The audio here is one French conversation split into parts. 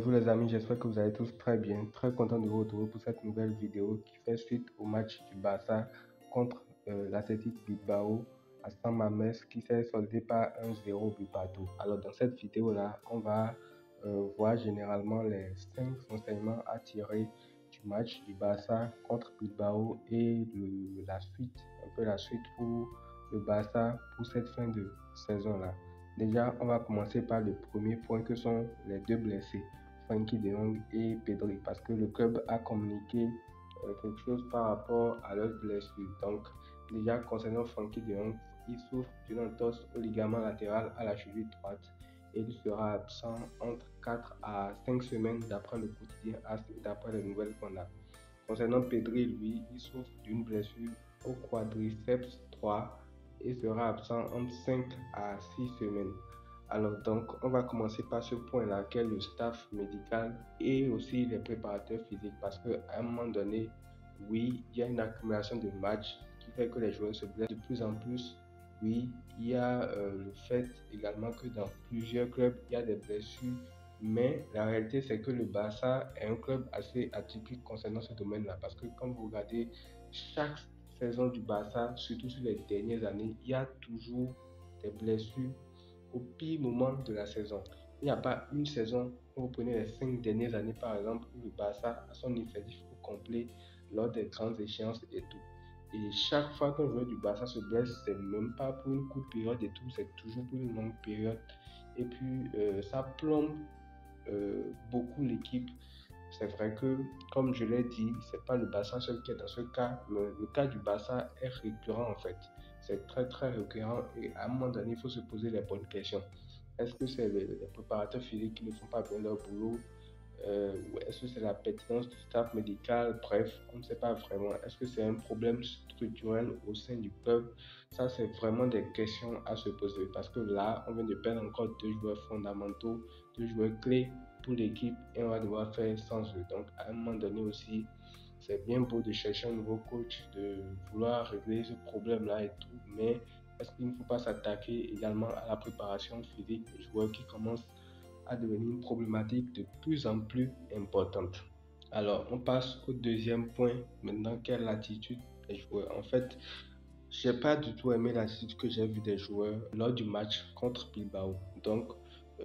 Bonjour les amis, j'espère que vous allez tous très bien. Très content de vous retrouver pour cette nouvelle vidéo qui fait suite au match du Barça contre l'Athletic Bilbao à San Mamés qui s'est soldé par 1-0 but partout. Alors dans cette vidéo là, on va voir généralement les 5 enseignements à tirer du match du Barça contre Bilbao et la suite, un peu la suite pour le Barça pour cette fin de saison là. Déjà, on va commencer par le premier point que sont les deux blessés, Frenkie de Jong et Pedri, parce que le club a communiqué quelque chose par rapport à leurs blessures. Donc, déjà, concernant Frenkie de Jong, il souffre d'une entorse au ligament latéral à la cheville droite et il sera absent entre 4 à 5 semaines d'après le quotidien AS et d'après les nouvelles qu'on a. Concernant Pedri, lui, il souffre d'une blessure au quadriceps droit et sera absent entre 5 à 6 semaines. Alors donc, on va commencer par ce point-là, qu'est le staff médical et aussi les préparateurs physiques, parce qu'à un moment donné, oui, il y a une accumulation de matchs qui fait que les joueurs se blessent de plus en plus. Oui, il y a le fait également que dans plusieurs clubs, il y a des blessures, mais la réalité, c'est que le Barça est un club assez atypique concernant ce domaine-là, parce que quand vous regardez chaque saison du Barça, surtout sur les dernières années, il y a toujours des blessures au pire moment de la saison. Il n'y a pas une saison, où vous prenez les 5 dernières années par exemple, où le Barça a son effectif au complet lors des grandes échéances et tout. Et chaque fois qu'un joueur du Barça se blesse, c'est même pas pour une courte période et tout, c'est toujours pour une longue période. Et puis ça plombe beaucoup l'équipe. C'est vrai que, comme je l'ai dit, c'est pas le Barça seul qui est dans ce cas, mais le cas du Barça est récurrent en fait. C'est très très récurrent et à un moment donné, il faut se poser les bonnes questions. Est-ce que c'est les préparateurs physiques qui ne font pas bien leur boulot ou est-ce que c'est la pertinence du staff médical? Bref, on ne sait pas vraiment. Est-ce que c'est un problème structurel au sein du club? Ça, c'est vraiment des questions à se poser parce que là, on vient de perdre encore deux joueurs fondamentaux, deux joueurs clés pour l'équipe et on va devoir faire sans eux. Donc, à un moment donné aussi, c'est bien beau de chercher un nouveau coach, de vouloir régler ce problème-là et tout, mais est-ce qu'il ne faut pas s'attaquer également à la préparation physique des joueurs qui commencent à devenir une problématique de plus en plus importante? Alors, on passe au deuxième point maintenant, quelle l'attitude des joueurs. En fait, j'ai pas du tout aimé l'attitude que j'ai vue des joueurs lors du match contre Bilbao. Donc,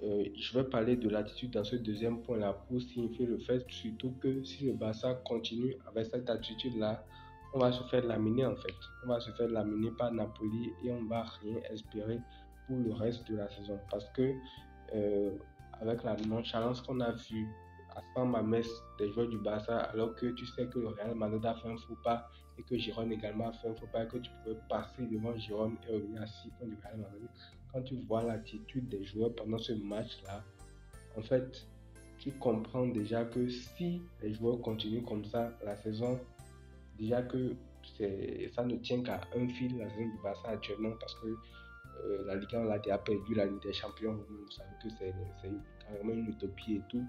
je vais parler de l'attitude dans ce deuxième point-là pour signifier le fait surtout que si le Barça continue avec cette attitude-là, on va se faire laminer en fait. On va se faire laminer par Napoli et on va rien espérer pour le reste de la saison. Parce que euh, avec la nonchalance qu'on a vue à San Mamés des joueurs du Barça, alors que tu sais que le Real Madrid a fait un faux pas et que Girone également a fait un faux pas, et que tu pouvais passer devant Girone et revenir à 6 points du Real Madrid. Quand tu vois l'attitude des joueurs pendant ce match-là, en fait, tu comprends déjà que si les joueurs continuent comme ça la saison, déjà que ça ne tient qu'à un fil la saison du Barça actuellement parce que la Ligue 1 a déjà perdu la Ligue des Champions. Vous savez que c'est carrément une utopie et tout.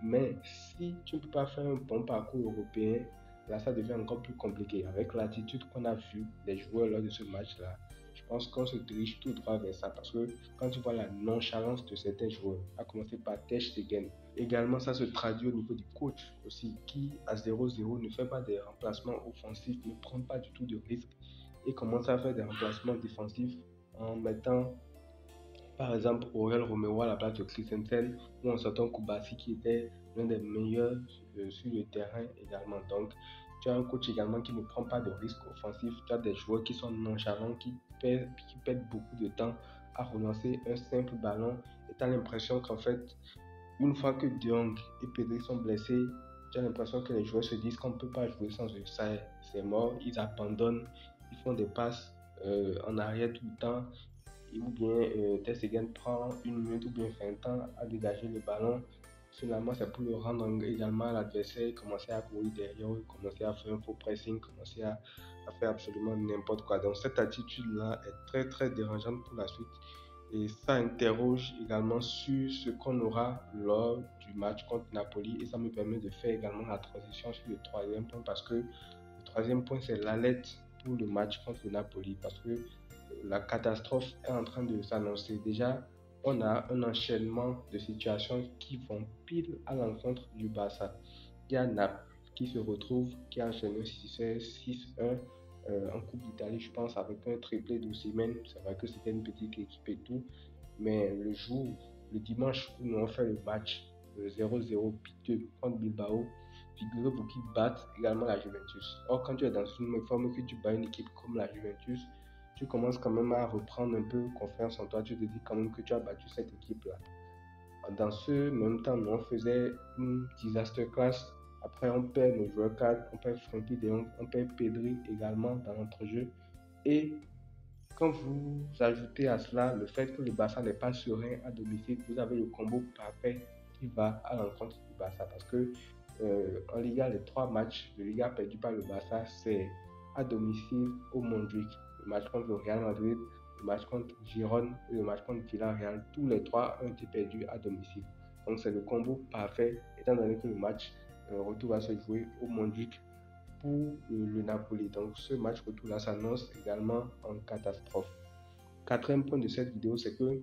Mais si tu ne peux pas faire un bon parcours européen, là ça devient encore plus compliqué. Avec l'attitude qu'on a vue des joueurs lors de ce match-là, je pense qu'on se dirige tout droit vers ça parce que quand tu vois la nonchalance de certains joueurs, à commencer par Ter Stegen, également ça se traduit au niveau du coach aussi qui à 0-0 ne fait pas des remplacements offensifs, ne prend pas du tout de risques et commence à faire des remplacements défensifs en mettant par exemple Aurel Romero à la place de Christensen ou en sortant Koubassi qui était l'un des meilleurs sur le terrain également. Donc tu as un coach également qui ne prend pas de risques offensifs, tu as des joueurs qui sont nonchalants, qui perdent beaucoup de temps à relancer un simple ballon et tu as l'impression qu'en fait une fois que De Jong et Pedri sont blessés, tu as l'impression que les joueurs se disent qu'on ne peut pas jouer sans eux. Ça, c'est mort, ils abandonnent, ils font des passes en arrière tout le temps ou bien Ter Stegen prend une minute ou bien 20 ans à dégager le ballon. Finalement, c'est pour le rendre également à l'adversaire, commencer à courir derrière, commencer à faire un faux pressing, commencer à faire absolument n'importe quoi. Donc, cette attitude-là est très très dérangeante pour la suite. Et ça interroge également sur ce qu'on aura lors du match contre Napoli. Et ça me permet de faire également la transition sur le troisième point parce que le troisième point, c'est l'alerte pour le match contre le Napoli parce que la catastrophe est en train de s'annoncer. Déjà, on a un enchaînement de situations qui vont pile à l'encontre du Barça. Il y a Naples qui se retrouve, qui a enchaîné 6-1 en Coupe d'Italie, je pense, avec un triplé d'Osimhen. C'est vrai que c'était une petite équipe et tout, mais le dimanche où nous on fait le match 0-0 piteux contre Bilbao, figurez-vous qu'ils battent également la Juventus. Or, quand tu es dans une forme que tu bats une équipe comme la Juventus, tu commences quand même à reprendre un peu confiance en toi. Tu te dis quand même que tu as battu cette équipe-là. Dans ce même temps, nous, on faisait une disaster class. Après, on perd nos joueurs cadres, on perd Frenkie de Jong, on perd Pedri également dans notre jeu. Et quand vous ajoutez à cela le fait que le Barça n'est pas serein à domicile, vous avez le combo parfait qui va à l'encontre du Barça. Parce que en Liga, les 3 matchs de Liga perdus par le Barça, c'est à domicile au Montjuic. Le match contre le Real Madrid, le match contre Girone et le match contre Villarreal. Tous les 3 ont été perdus à domicile. Donc c'est le combo parfait, étant donné que le match retour va se jouer au Montjuic pour le Napoli. Donc ce match retour-là s'annonce également en catastrophe. Quatrième point de cette vidéo, c'est que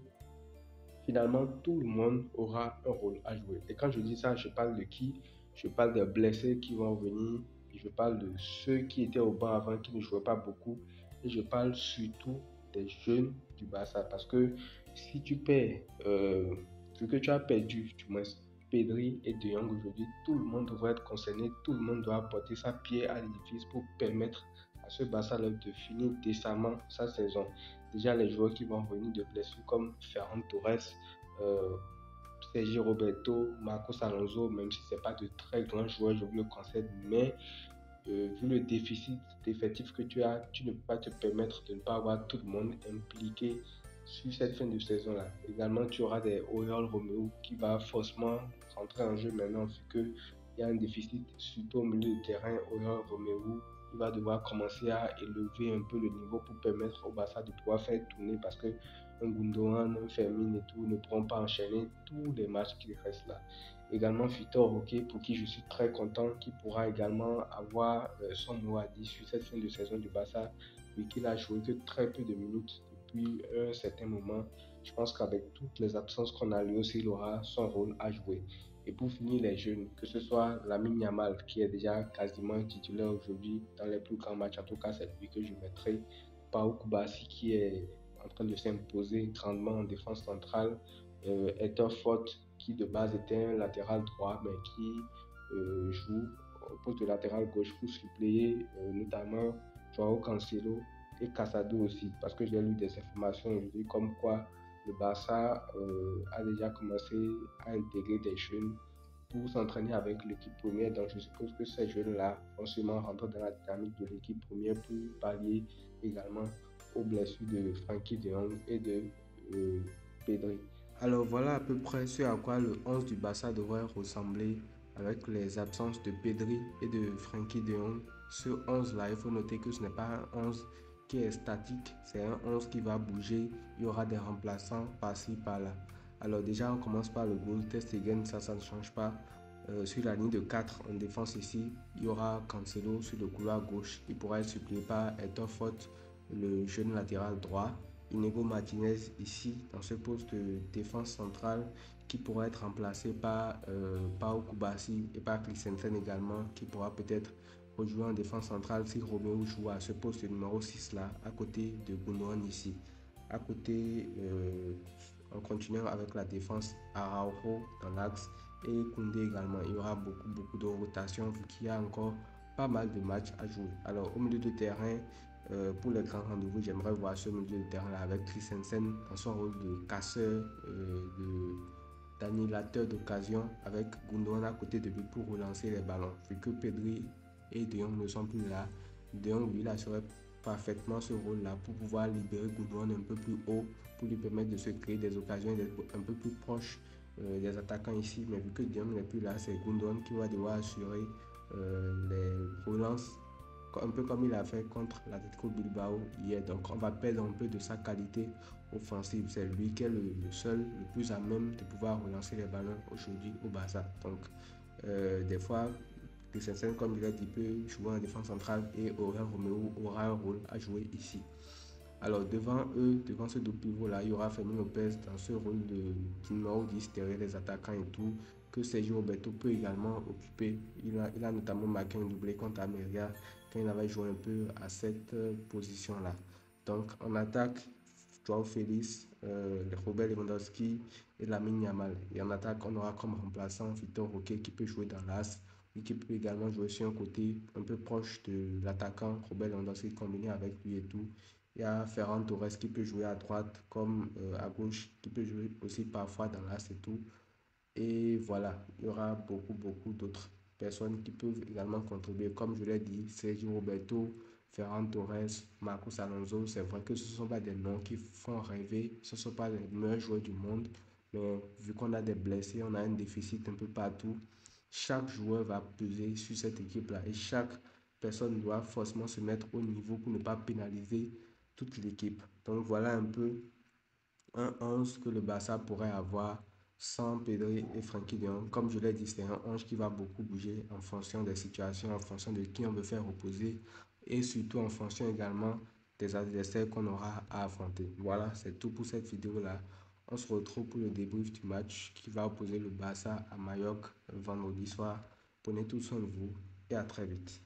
finalement tout le monde aura un rôle à jouer. Et quand je dis ça, je parle de qui? Je parle des blessés qui vont venir, et je parle de ceux qui étaient au banc avant, qui ne jouaient pas beaucoup, et je parle surtout des jeunes du Barça. Parce que si tu perds ce que tu as perdu, du moins Pedri et De Jong aujourd'hui, tout le monde devrait être concerné, tout le monde doit apporter sa pierre à l'édifice pour permettre à ce Barça de finir décemment sa saison. Déjà, les joueurs qui vont venir de blessures comme Ferran Torres, euh, Sergi Roberto, Marcos Alonso, même si ce n'est pas de très grands joueurs, je vous le concède, mais vu le déficit d'effectifs que tu as, tu ne peux pas te permettre de ne pas avoir tout le monde impliqué sur cette fin de saison-là. Également, tu auras des Oriol Romeo qui va forcément rentrer en jeu maintenant, vu qu'il y a un déficit, surtout au milieu de terrain. Oriol Romeo, il va devoir commencer à élever un peu le niveau pour permettre au Barça de pouvoir faire tourner, parce que un Gundogan, un Fermin et tout ne pourront pas enchaîner tous les matchs qui restent là. Également Victor Roque, pour qui je suis très content, qui pourra également avoir son mot à dire sur cette fin de saison du Barça, vu qu'il a joué que très peu de minutes depuis un certain moment. Je pense qu'avec toutes les absences qu'on a, lui aussi, il aura son rôle à jouer. Et pour finir, les jeunes, que ce soit Lamine Yamal, qui est déjà quasiment titulaire aujourd'hui dans les plus grands matchs, en tout cas c'est lui que je mettrai, Pau Kubasi, qui est en train de s'imposer grandement en défense centrale, Hector Fort, qui de base était un latéral droit, mais qui joue au poste de latéral gauche pour suppléer notamment Joao Cancelo et Casado aussi, parce que j'ai lu des informations aujourd'hui comme quoi le Barça a déjà commencé à intégrer des jeunes pour s'entraîner avec l'équipe première. Donc je suppose que ces jeunes-là vont sûrement rentrer dans la dynamique de l'équipe première pour pallier également aux blessures de Frenkie de Jong et de Pedri. Alors voilà à peu près ce à quoi le 11 du Barça devrait ressembler avec les absences de Pedri et de Frenkie de Jong. Ce 11-là, il faut noter que ce n'est pas un 11 qui est statique, c'est un 11 qui va bouger. Il y aura des remplaçants par-ci, par-là. Alors déjà, on commence par le goal. Ter Stegen, ça ne change pas. Sur la ligne de 4 en défense ici, il y aura Cancelo sur le couloir gauche. Il pourra être suppléé par Hector Fort, le jeune latéral droit. Inigo Martinez ici dans ce poste de défense centrale qui pourra être remplacé par Pau Kubasi et par Christensen également, qui pourra peut-être rejouer en défense centrale si Romeo joue à ce poste numéro 6 là à côté de Gundogan ici. À côté, en continuant avec la défense, Araujo dans l'axe et Koundé également. Il y aura beaucoup de rotation vu qu'il y a encore pas mal de matchs à jouer. Alors au milieu de terrain, pour les grands rendez-vous, j'aimerais voir ce milieu de terrain là avec Christensen dans son rôle de casseur, d'annihilateur d'occasion, avec Gundogan à côté de lui pour relancer les ballons. Vu que Pedri et De Jong ne sont plus là, De Jong lui assurait parfaitement ce rôle là pour pouvoir libérer Gundogan un peu plus haut, pour lui permettre de se créer des occasions et d'être un peu plus proche des attaquants ici. Mais vu que De Jong n'est plus là, c'est Gundogan qui va devoir assurer les relances, un peu comme il a fait contre l'Atlético Bilbao hier. Donc on va perdre un peu de sa qualité offensive. C'est lui qui est le seul, le plus à même de pouvoir relancer les ballons aujourd'hui au Barça. Donc des fois, Christensen, comme il a dit, peut jouer en défense centrale et Oriol Romeo aura un rôle à jouer ici. Alors, devant eux, devant ce deux pivot-là, il y aura Fermin Lopez dans ce rôle de numéro 10 derrière les attaquants et tout, que Sergio Roberto peut également occuper. Il a notamment marqué un doublé contre Ameria quand il avait joué un peu à cette position-là. Donc, en attaque, Joao Félix, Robert Lewandowski et Lamine Yamal. Et en attaque, on aura comme remplaçant Victor Roque qui peut jouer dans l'axe et qui peut également jouer sur un côté un peu proche de l'attaquant Robert Lewandowski combiné avec lui et tout. Il y a Ferran Torres qui peut jouer à droite comme à gauche, qui peut jouer aussi parfois dans l'axe et tout. Et voilà, il y aura beaucoup d'autres personnes qui peuvent également contribuer. Comme je l'ai dit, Sergio Roberto, Ferran Torres, Marcos Alonso, c'est vrai que ce ne sont pas des noms qui font rêver, ce ne sont pas les meilleurs joueurs du monde, mais vu qu'on a des blessés, on a un déficit un peu partout, chaque joueur va peser sur cette équipe-là et chaque personne doit forcément se mettre au niveau pour ne pas pénaliser toute l'équipe. Donc voilà un peu un 11 que le Barça pourrait avoir sans Pedri et Frenkie de Jong. Comme je l'ai dit, c'est un 11 qui va beaucoup bouger en fonction des situations, en fonction de qui on veut faire reposer et surtout en fonction également des adversaires qu'on aura à affronter. Voilà, c'est tout pour cette vidéo-là. On se retrouve pour le débrief du match qui va opposer le Barça à Mallorca vendredi soir. Prenez tout soin de vous et à très vite.